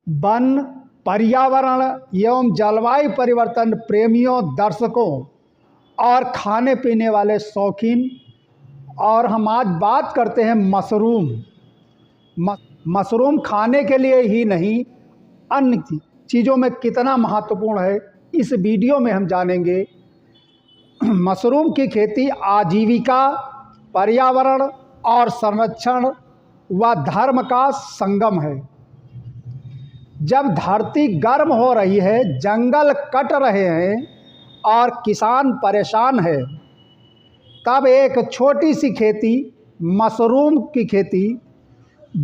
One, पर्यावरण एवं जलवायु परिवर्तन प्रेमियों, दर्शकों और खाने पीने वाले शौकीन। और हम आज बात करते हैं मशरूम। मशरूम खाने के लिए ही नहीं, अन्य चीज़ों में कितना महत्वपूर्ण है, इस वीडियो में हम जानेंगे। मशरूम की खेती आजीविका, पर्यावरण और संरक्षण व धर्म का संगम है। जब धरती गर्म हो रही है, जंगल कट रहे हैं और किसान परेशान है, तब एक छोटी सी खेती, मशरूम की खेती,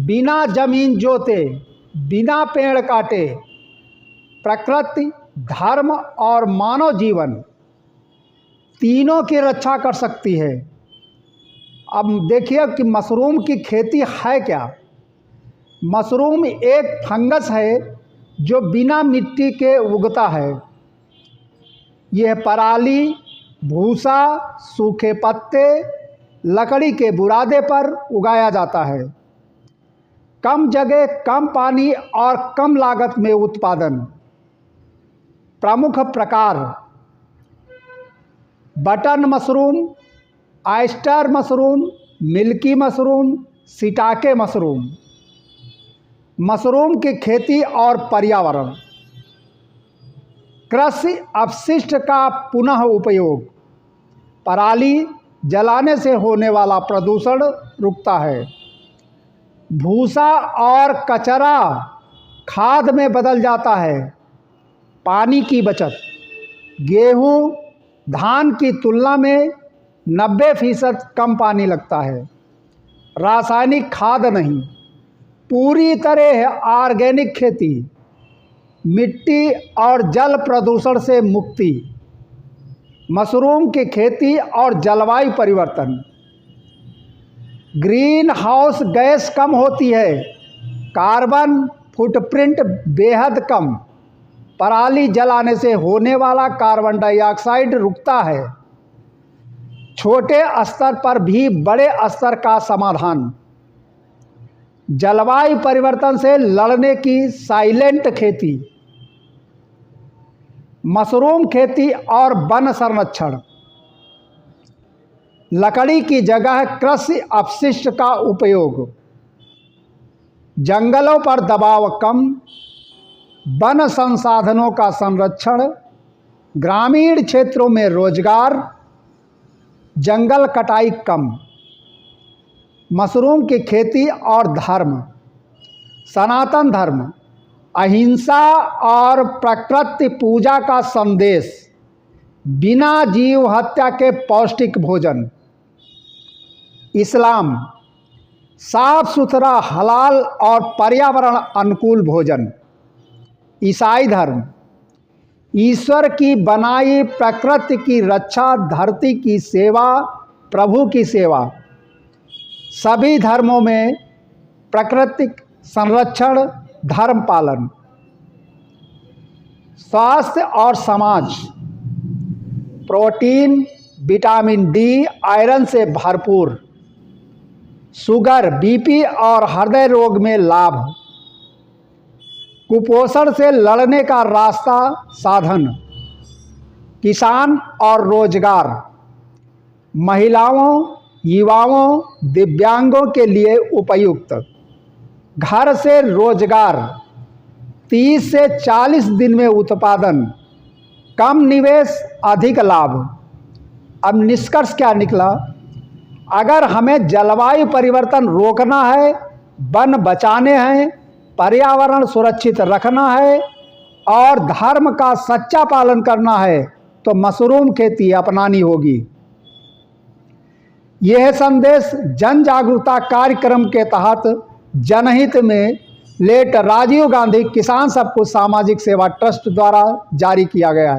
बिना जमीन जोते, बिना पेड़ काटे, प्रकृति, धर्म और मानव जीवन तीनों की रक्षा कर सकती है। अब देखिए कि मशरूम की खेती है क्या। मशरूम एक फंगस है जो बिना मिट्टी के उगता है। यह पराली, भूसा, सूखे पत्ते, लकड़ी के बुरादे पर उगाया जाता है। कम जगह, कम पानी और कम लागत में उत्पादन। प्रमुख प्रकार: button mushroom, oyster mushroom, milky mushroom, shiitake mushroom. Mushroom की खेती और पर्यावरण: कृषि अपशिष्ट का पुनः उपयोग। पराली जलाने से होने वाला प्रदूषण रुकता है। भूसा और कचरा खाद में बदल जाता है। पानी की बचत: गेहूं, धान की तुलना में 90% कम पानी लगता है। रासायनिक खाद नहीं, पूरी तरह ऑर्गेनिक खेती। मिट्टी और जल प्रदूषण से मुक्ति। मशरूम की खेती और जलवायु परिवर्तन: ग्रीन हाउस गैस कम होती है, कार्बन फुटप्रिंट बेहद कम। पराली जलाने से होने वाला कार्बन डाइऑक्साइड रुकता है। छोटे स्तर पर भी बड़े स्तर का समाधान। जलवायु परिवर्तन से लड़ने की साइलेंट खेती। मशरूम खेती और वन संरक्षण: लकड़ी की जगह कृषि अपशिष्ट का उपयोग। जंगलों पर दबाव कम, वन संसाधनों का संरक्षण। ग्रामीण क्षेत्रों में रोजगार, जंगल कटाई कम। मशरूम की खेती और धर्म: सनातन धर्म, अहिंसा और प्रकृति पूजा का संदेश। बिना जीव हत्या के पौष्टिक भोजन। इस्लाम, साफ सुथरा, हलाल और पर्यावरण अनुकूल भोजन। ईसाई धर्म, ईश्वर की बनाई प्रकृति की रक्षा, धरती की सेवा, प्रभु की सेवा। सभी धर्मों में प्राकृतिक संरक्षण, धर्म पालन। स्वास्थ्य और समाज: प्रोटीन, विटामिन डी, आयरन से भरपूर। शुगर, बीपी और हृदय रोग में लाभ। कुपोषण से लड़ने का रास्ता, साधन। किसान और रोजगार: महिलाओं, युवाओं, दिव्यांगों के लिए उपयुक्त। घर से रोजगार, 30 से 40 दिन में उत्पादन, कम निवेश, अधिक लाभ। अब निष्कर्ष क्या निकला? अगर हमें जलवायु परिवर्तन रोकना है, वन बचाने हैं, पर्यावरण सुरक्षित रखना है और धर्म का सच्चा पालन करना है, तो मशरूम खेती अपनानी होगी। यह संदेश जन जागरूकता कार्यक्रम के तहत जनहित में लेट राजीव गांधी किसान सब कुछ सामाजिक सेवा ट्रस्ट द्वारा जारी किया गया है।